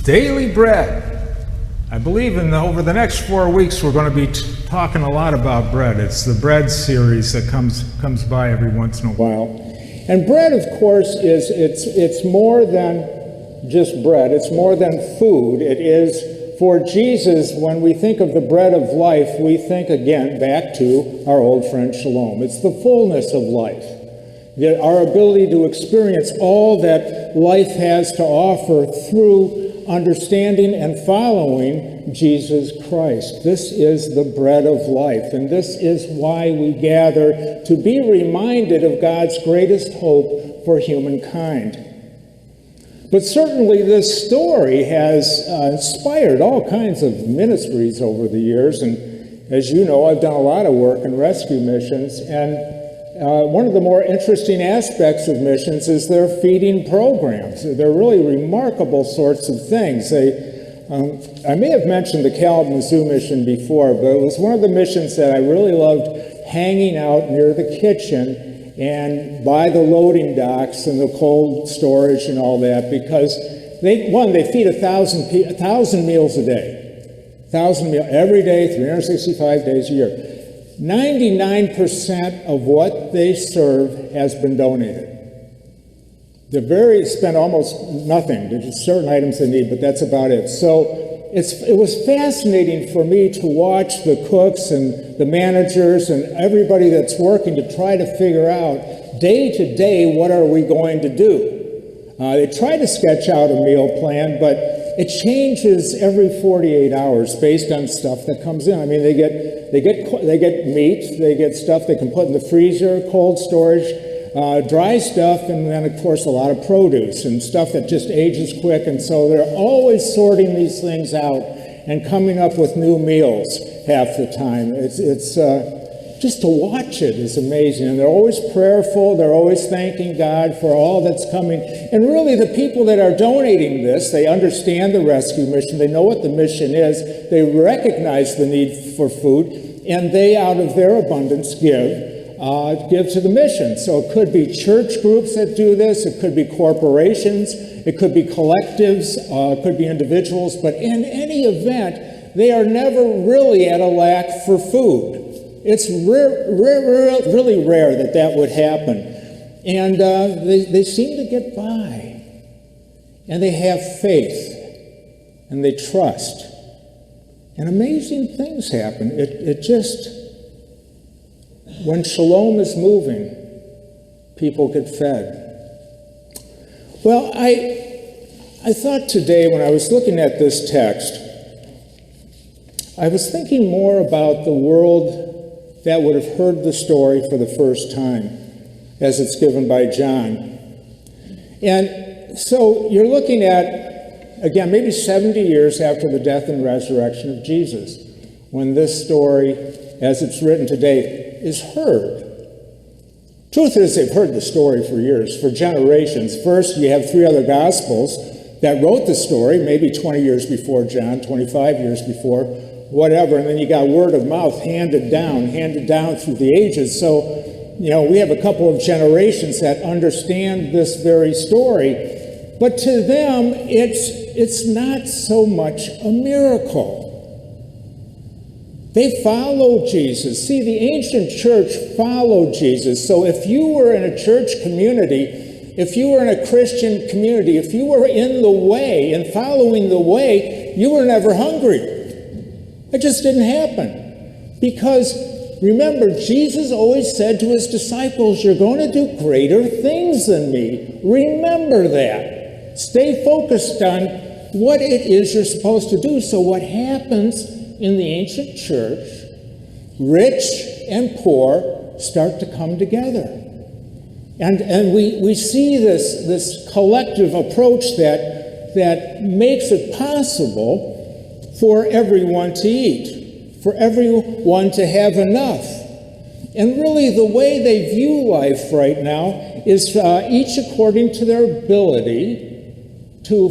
Daily bread. I believe over the next 4 weeks we're going to be talking a lot about bread. It's the bread series that comes by every once in a while. And bread, of course, it's more than just bread. It's more than food. It is, for Jesus, when we think of the bread of life, we think again back to our old friend Shalom. It's the fullness of life. Our ability to experience all that life has to offer through understanding and following Jesus Christ. This is the bread of life, and this is why we gather, to be reminded of God's greatest hope for humankind. But certainly this story has inspired all kinds of ministries over the years, and as you know, I've done a lot of work in rescue missions, and one of the more interesting aspects of missions is their feeding programs. They're really remarkable sorts of things. I may have mentioned the Kalamazoo mission before, but it was one of the missions that I really loved hanging out near the kitchen and by the loading docks and the cold storage and all that, because they feed 1,000 meals a day. 1,000 meals every day, 365 days a year. 99% of what they serve has been donated. They spend almost nothing. There's certain items they need, but that's about it. So it was fascinating for me to watch the cooks and the managers and everybody that's working to try to figure out day to day, what are we going to do? They try to sketch out a meal plan, but it changes every 48 hours based on stuff that comes in. I mean, they get meat, they get stuff they can put in the freezer, cold storage, dry stuff, and then, of course, a lot of produce and stuff that just ages quick. And so they're always sorting these things out and coming up with new meals half the time. It's just to watch it is amazing. And they're always prayerful. They're always thanking God for all that's coming. And really, the people that are donating this, they understand the rescue mission. They know what the mission is. They recognize the need for food, and they, out of their abundance, give to the mission. So it could be church groups that do this. It could be corporations. It could be collectives. It could be individuals. But in any event, they are never really at a lack for food. It's really rare that would happen. And they seem to get by. And they have faith. And they trust. And amazing things happen. It just, when Shalom is moving, people get fed. Well, I thought today when I was looking at this text, I was thinking more about the world that would have heard the story for the first time as it's given by John. And so you're looking at, again, maybe 70 years after the death and resurrection of Jesus, when this story, as it's written today, is heard. Truth is, they've heard the story for years, for generations. First, you have 3 other Gospels that wrote the story, maybe 20 years before John, 25 years before, whatever, and then you got word of mouth handed down through the ages. So, we have a couple of generations that understand this very story, but to them, it's not so much a miracle. They follow Jesus. See, the ancient church followed Jesus. So if you were in a church community, if you were in a Christian community, if you were in the way and following the way, you were never hungry. It just didn't happen. Because, remember, Jesus always said to his disciples, you're going to do greater things than me. Remember that. Stay focused on what it is you're supposed to do. So what happens in the ancient church, rich and poor start to come together. And we see this collective approach that makes it possible for everyone to eat, for everyone to have enough. And really the way they view life right now is each according to their ability, to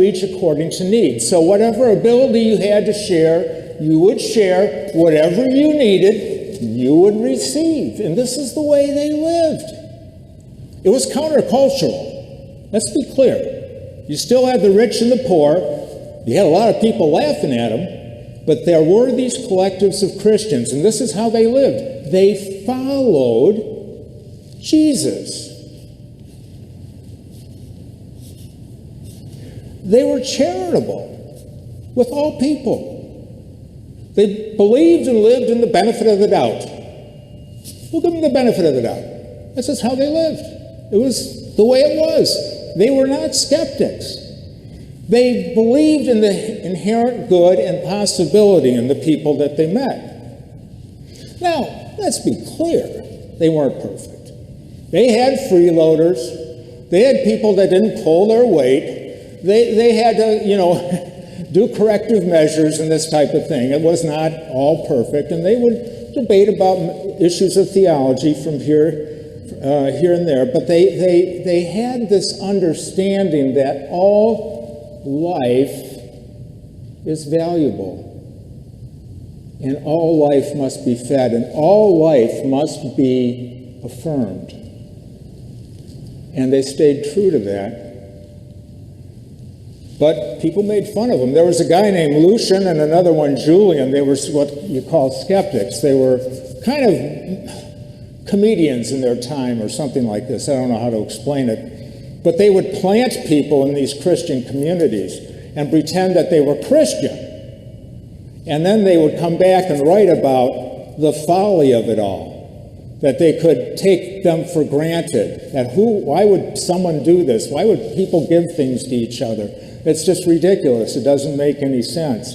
each according to need. So whatever ability you had to share, you would share. Whatever you needed, you would receive. And this is the way they lived. It was countercultural. Let's be clear. You still had the rich and the poor. You had a lot of people laughing at them, but there were these collectives of Christians, and this is how they lived. They followed Jesus. They were charitable with all people. They believed and lived in the benefit of the doubt. We'll give them the benefit of the doubt. That's just how they lived. It was the way it was. They were not skeptics. They believed in the inherent good and possibility in the people that they met. Now, let's be clear. They weren't perfect. They had freeloaders. They had people that didn't pull their weight. They had to, do corrective measures and this type of thing. It was not all perfect, and they would debate about issues of theology from here and there. But they had this understanding that all life is valuable, and all life must be fed, and all life must be affirmed. And they stayed true to that. But people made fun of them. There was a guy named Lucian and another one, Julian. They were what you call skeptics. They were kind of comedians in their time or something like this. I don't know how to explain it. But they would plant people in these Christian communities and pretend that they were Christian. And then they would come back and write about the folly of it all, that they could take them for granted, that why would someone do this? Why would people give things to each other? It's just ridiculous. It doesn't make any sense.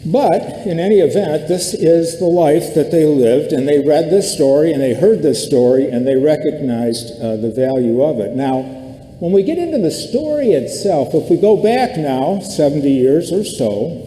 But in any event, this is the life that they lived, and they read this story, and they heard this story, and they recognized the value of it. Now, when we get into the story itself, if we go back now 70 years or so,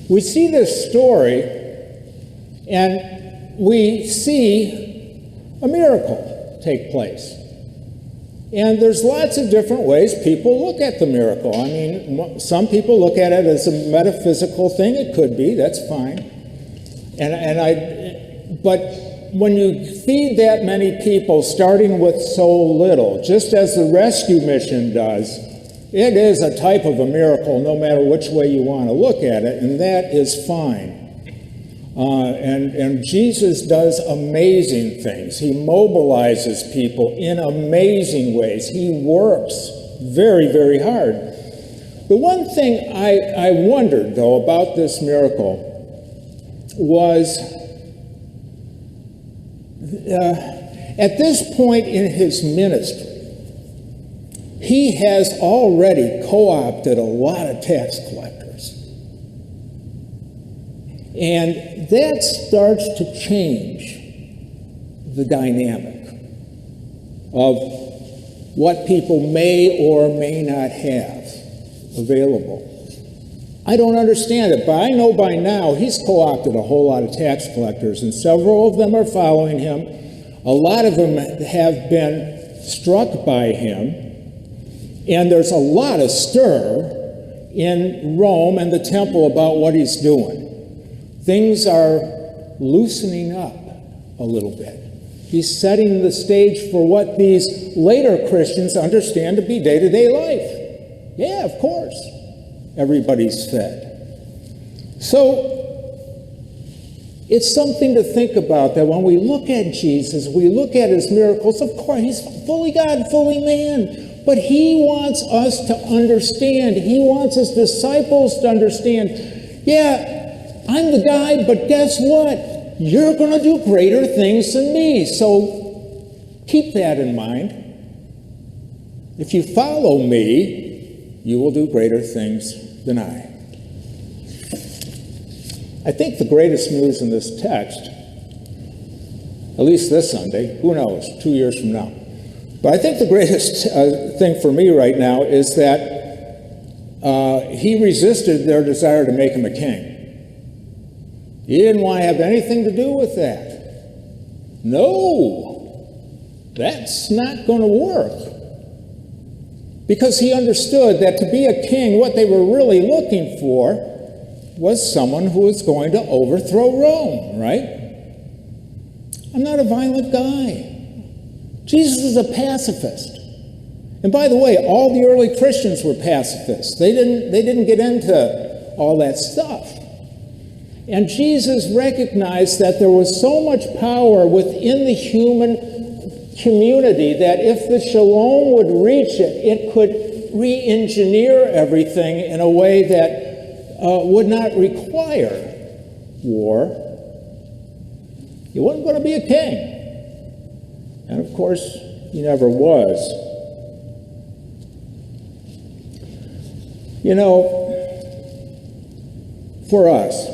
we see this story, and we see a miracle take place. And there's lots of different ways people look at the miracle. I mean, some people look at it as a metaphysical thing. It could be. That's fine. But when you feed that many people, starting with so little, just as the rescue mission does, it is a type of a miracle, no matter which way you want to look at it, and that is fine. And Jesus does amazing things. He mobilizes people in amazing ways. He works very, very hard. The one thing I wondered, though, about this miracle was at this point in his ministry, he has already co-opted a lot of tax collectors. And that starts to change the dynamic of what people may or may not have available. I don't understand it, but I know by now he's co-opted a whole lot of tax collectors, and several of them are following him. A lot of them have been struck by him, and there's a lot of stir in Rome and the temple about what he's doing. Things are loosening up a little bit. He's setting the stage for what these later Christians understand to be day-to-day life. Yeah, of course. Everybody's fed. So it's something to think about, that when we look at Jesus, we look at his miracles. Of course, he's fully God, fully man. But he wants us to understand. He wants his disciples to understand. Yeah, I'm the guy, but guess what? You're going to do greater things than me. So keep that in mind. If you follow me, you will do greater things than I. I think the greatest news in this text, at least this Sunday, who knows, 2 years from now. But I think the greatest thing for me right now is that he resisted their desire to make him a king. He didn't want to have anything to do with that. No, that's not going to work. Because he understood that to be a king, what they were really looking for was someone who was going to overthrow Rome, right? I'm not a violent guy. Jesus is a pacifist. And by the way, all the early Christians were pacifists. They didn't get into all that stuff. And Jesus recognized that there was so much power within the human community that if the Shalom would reach it, it could re-engineer everything in a way that would not require war. He wasn't going to be a king. And of course, he never was. You know, for us,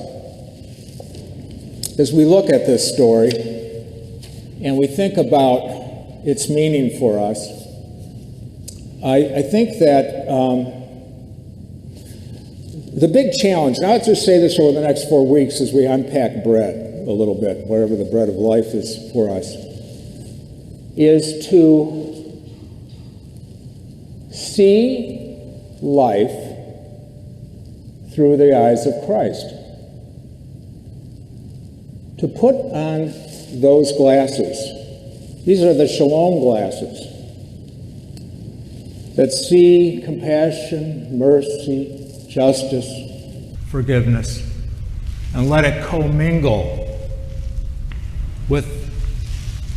as we look at this story and we think about its meaning for us, I think that the big challenge, and I'll just say this over the next 4 weeks as we unpack bread a little bit, whatever the bread of life is for us, is to see life through the eyes of Christ. To put on those glasses. These are the Shalom glasses that see compassion, mercy, justice, forgiveness, and let it commingle with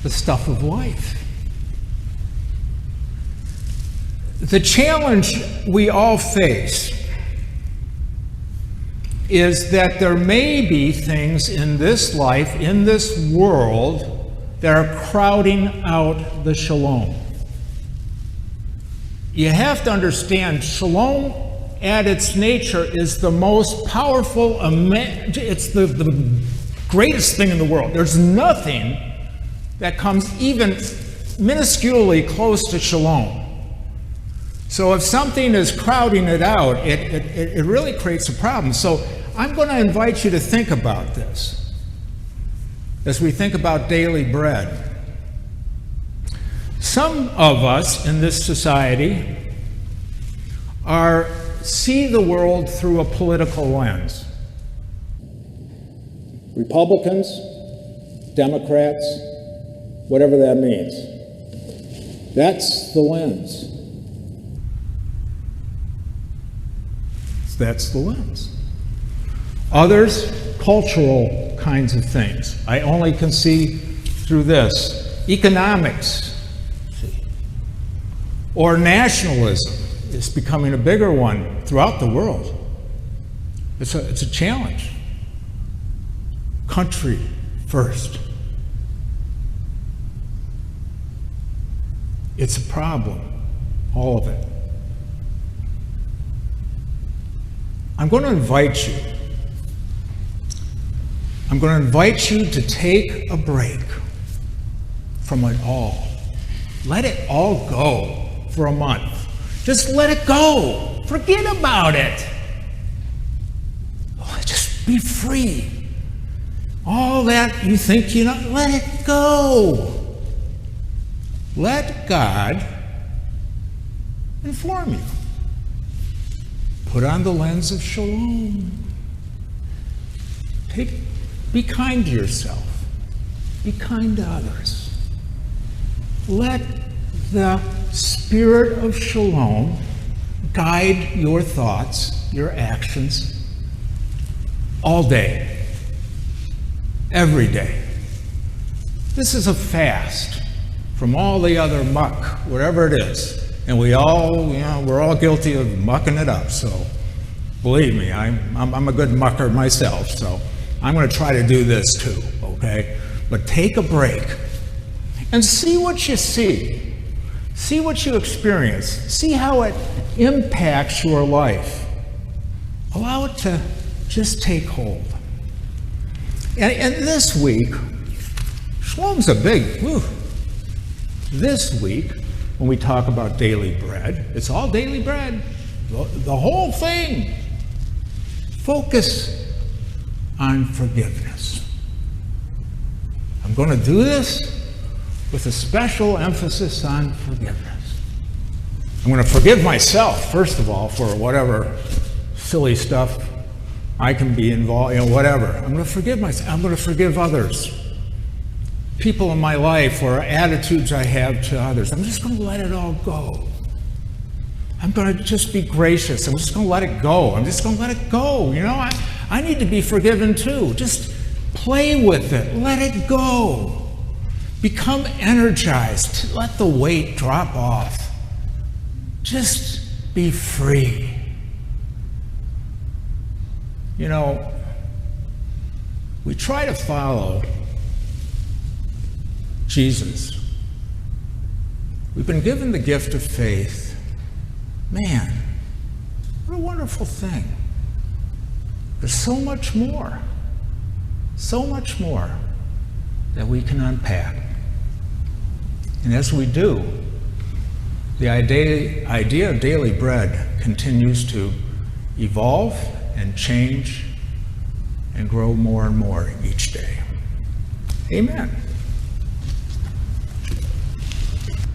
the stuff of life. The challenge we all face is that there may be things in this life, in this world, that are crowding out the Shalom. You have to understand, Shalom at its nature is the most powerful, it's the greatest thing in the world. There's nothing that comes even minusculely close to Shalom. So if something is crowding it out, it really creates a problem. So I'm going to invite you to think about this as we think about daily bread. Some of us in this society see the world through a political lens. Republicans, Democrats, whatever that means. That's the lens. That's the lens. Others, cultural kinds of things. I only can see through this. Economics, or nationalism is becoming a bigger one throughout the world. It's a challenge. Country first. It's a problem, all of it. I'm going to invite you to take a break from it all. Let it all go for a month. Just let it go. Forget about it. Just be free. All that you think you know, let it go. Let God inform you. Put on the lens of Shalom. Be kind to yourself. Be kind to others. Let the spirit of Shalom guide your thoughts, your actions, all day, every day. This is a fast from all the other muck, whatever it is. And we're all guilty of mucking it up. So believe me, I'm a good mucker myself. So I'm going to try to do this too, okay? But take a break and see what you see. See what you experience. See how it impacts your life. Allow it to just take hold. And this week, Shalom's a big, this week, when we talk about daily bread, it's all daily bread. The whole thing. Focus on forgiveness. I'm going to do this with a special emphasis on forgiveness. I'm going to forgive myself, first of all, for whatever silly stuff I can be involved in, whatever. I'm going to forgive myself. I'm going to forgive others. People in my life or attitudes I have to others. I'm just going to let it all go. I'm going to just be gracious. I'm just going to let it go. I'm just going to let it go. You know, I need to be forgiven too. Just play with it. Let it go. Become energized. Let the weight drop off. Just be free. You know, we try to follow Jesus. We've been given the gift of faith. Man, what a wonderful thing. There's so much more that we can unpack. And as we do, the idea of daily bread continues to evolve and change and grow more and more each day. Amen.